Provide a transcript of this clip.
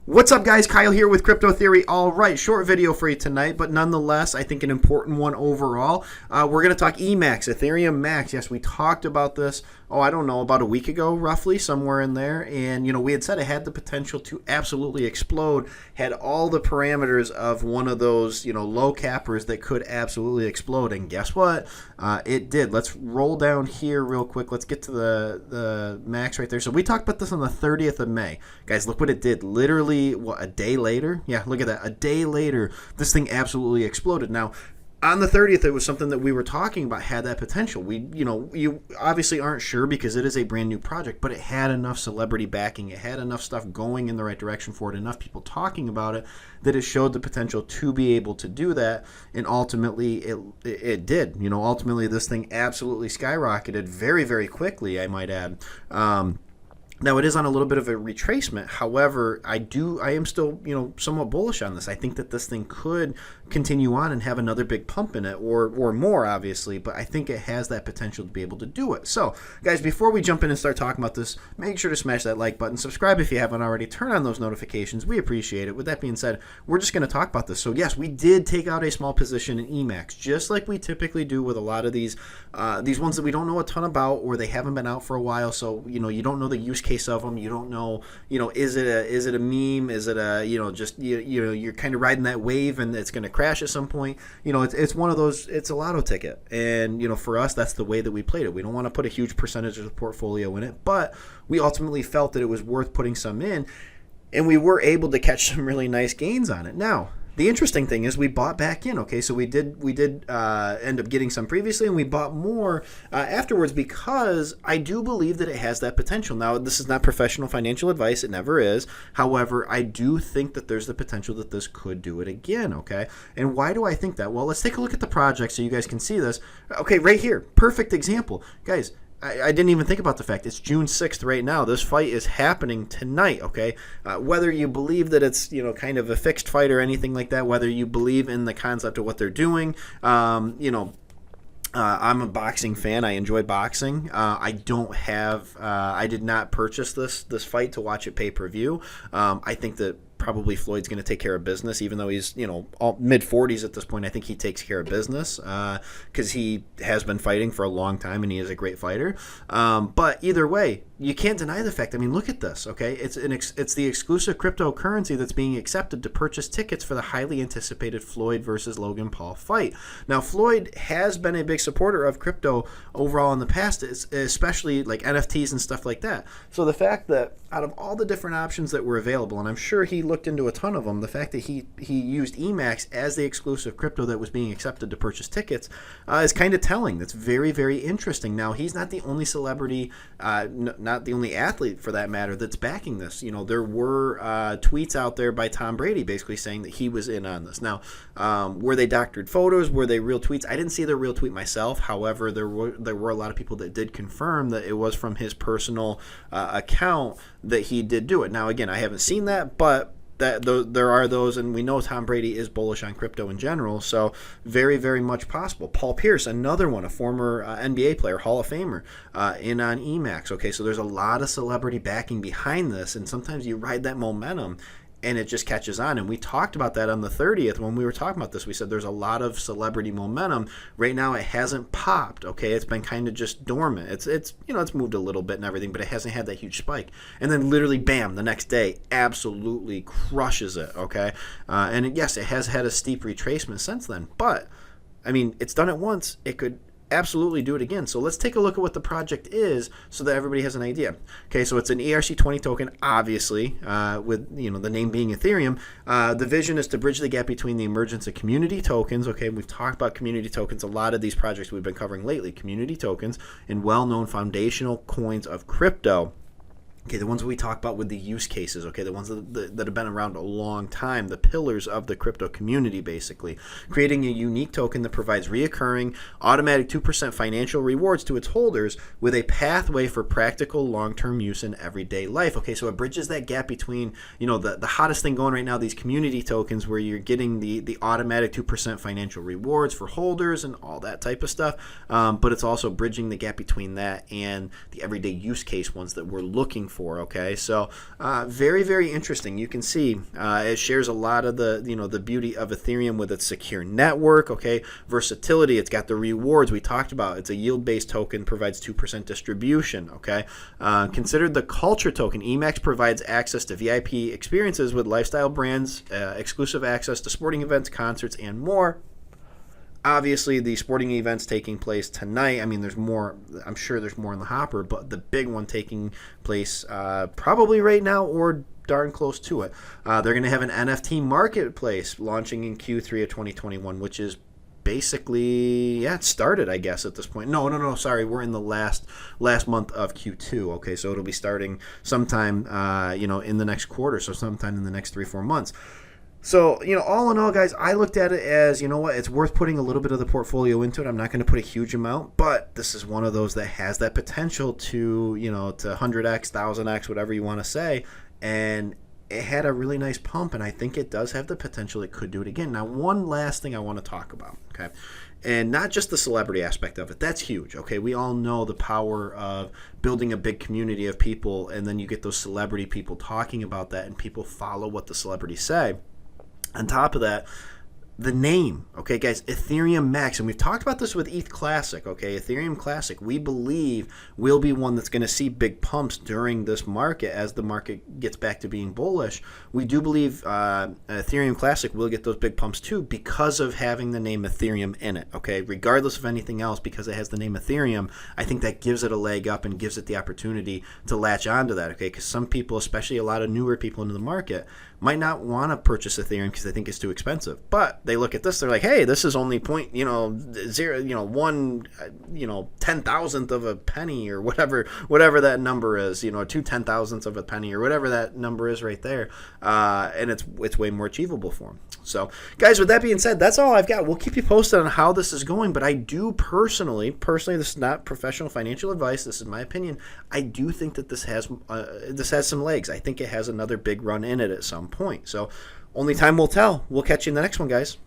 What's up, guys? Kyle here with Crypto Theory. All right, short video for you tonight, but nonetheless, I think an important one overall. We're going to talk EMAX, Ethereum Max. Yes, we talked about this, I don't know, about a week ago, roughly, somewhere in there. And, we had said it had the potential to absolutely explode, had all the parameters of one of those, low cappers that could absolutely explode. And guess what? It did. Let's roll down here real quick. Let's get to the max right there. So we talked about this on the 30th of May. Guys, look what it did. Literally, a day later? Yeah, look at that. A day later, this thing absolutely exploded. Now, on the 30th, it was something that we were talking about had that potential. You obviously aren't sure because it is a brand new project, but it had enough celebrity backing. It had enough stuff going in the right direction for it, enough people talking about it, that it showed the potential to be able to do that. And ultimately, it did. Ultimately, this thing absolutely skyrocketed very, very quickly, I might add. Now, it is on a little bit of a retracement. However, I am still, somewhat bullish on this. I think that this thing could continue on and have another big pump in it, or more, obviously. But I think it has that potential to be able to do it. So, guys, before we jump in and start talking about this, make sure to smash that like button. Subscribe if you haven't already. Turn on those notifications. We appreciate it. With that being said, we're just going to talk about this. So, yes, we did take out a small position in EMAX, just like we typically do with a lot of these ones that we don't know a ton about, or they haven't been out for a while. So, you don't know the use case of them. You don't know, is it a meme? Is it a, you're kind of riding that wave and it's going to crash at some point. It's one of those, it's a lotto ticket. And, for us, that's the way that we played it. We don't want to put a huge percentage of the portfolio in it, but we ultimately felt that it was worth putting some in, and we were able to catch some really nice gains on it. Now, the interesting thing is we bought back in, okay? So we did end up getting some previously, and we bought more afterwards because I do believe that it has that potential. Now, this is not professional financial advice. It never is. However, I do think that there's the potential that this could do it again, okay? And why do I think that? Well, let's take a look at the project so you guys can see this. Okay, right here. Perfect example. Guys, I didn't even think about the fact it's June 6th right now. This fight is happening tonight, okay? Whether you believe that it's, kind of a fixed fight or anything like that, whether you believe in the concept of what they're doing, I'm a boxing fan. I enjoy boxing. I did not purchase this fight to watch it pay-per-view. I think that probably Floyd's going to take care of business, even though he's, mid-40s at this point. I think he takes care of business because he has been fighting for a long time, and he is a great fighter. But either way, you can't deny the fact. I mean, look at this, okay? It's the exclusive cryptocurrency that's being accepted to purchase tickets for the highly anticipated Floyd versus Logan Paul fight. Now, Floyd has been a big supporter of crypto overall in the past, especially like NFTs and stuff like that. So the fact that out of all the different options that were available, and I'm sure he looked into a ton of them, the fact that he used EMAX as the exclusive crypto that was being accepted to purchase tickets is kind of telling. That's very, very interesting. Now, he's not the only celebrity, not the only athlete for that matter, that's backing this. There were tweets out there by Tom Brady basically saying that he was in on this. Now, were they doctored photos? Were they real tweets? I didn't see the real tweet myself. However, there were a lot of people that did confirm that it was from his personal account that he did do it. Now, again, I haven't seen that, but there are those, and we know Tom Brady is bullish on crypto in general, so very, very much possible. Paul Pierce, another one, a former NBA player, Hall of Famer, in on EMAX. Okay, so there's a lot of celebrity backing behind this, and sometimes you ride that momentum and it just catches on. And we talked about that on the 30th when we were talking about this. We said there's a lot of celebrity momentum. Right now it hasn't popped, okay? It's been kind of just dormant. It's moved a little bit and everything, but it hasn't had that huge spike. And then literally, bam, the next day, absolutely crushes it, okay? And yes, it has had a steep retracement since then. But, I mean, it's done it once. It could absolutely do it again. So let's take a look at what the project is so that everybody has an idea. Okay, so it's an ERC20 token, obviously, with the name being Ethereum. The vision is to bridge the gap between the emergence of community tokens. Okay, we've talked about community tokens. A lot of these projects we've been covering lately, community tokens, and well-known foundational coins of crypto. Okay, the ones we talk about with the use cases, okay, the ones that have been around a long time, the pillars of the crypto community, basically. Creating a unique token that provides reoccurring, automatic 2% financial rewards to its holders with a pathway for practical long-term use in everyday life. Okay, so it bridges that gap between, the hottest thing going right now, these community tokens where you're getting the automatic 2% financial rewards for holders and all that type of stuff, but it's also bridging the gap between that and the everyday use case ones that we're looking for before. Okay, so very, very interesting. You can see it shares a lot of the beauty of Ethereum with its secure network. Okay, versatility. It's got the rewards we talked about. It's a yield-based token, provides 2% distribution. Okay, considered the culture token. EMAX provides access to VIP experiences with lifestyle brands, exclusive access to sporting events, concerts, and more. Obviously, the sporting events taking place tonight. I mean, there's more. I'm sure there's more in the hopper, but the big one taking place probably right now or darn close to it. They're going to have an NFT marketplace launching in Q3 of 2021, which is basically, it started, I guess, at this point. No, sorry, we're in the last month of Q2. Okay, so it'll be starting sometime, in the next quarter, so sometime in the next 3-4 months. So, all in all, guys, I looked at it as, it's worth putting a little bit of the portfolio into it. I'm not going to put a huge amount, but this is one of those that has that potential to, to 100x, 1000x, whatever you want to say. And it had a really nice pump, and I think it does have the potential it could do it again. Now, one last thing I want to talk about, okay? And not just the celebrity aspect of it. That's huge, okay? We all know the power of building a big community of people, and then you get those celebrity people talking about that, and people follow what the celebrities say. On top of that, the name, okay, guys, Ethereum Max, and we've talked about this with ETH Classic, okay, Ethereum Classic, we believe will be one that's going to see big pumps during this market as the market gets back to being bullish. We do believe Ethereum Classic will get those big pumps too because of having the name Ethereum in it, okay, regardless of anything else, because it has the name Ethereum. I think that gives it a leg up and gives it the opportunity to latch onto that, okay, because some people, especially a lot of newer people into the market, might not want to purchase Ethereum because they think it's too expensive, but they look at this, they're like, hey, this is only point, 10,000th of a penny or whatever that number is, 2 10,000ths of a penny or whatever that number is right there, and it's way more achievable for them. So, guys, with that being said, that's all I've got. We'll keep you posted on how this is going, but I do personally, this is not professional financial advice. This is my opinion. I do think that this has some legs. I think it has another big run in it at some point. So, only time will tell. We'll catch you in the next one, guys.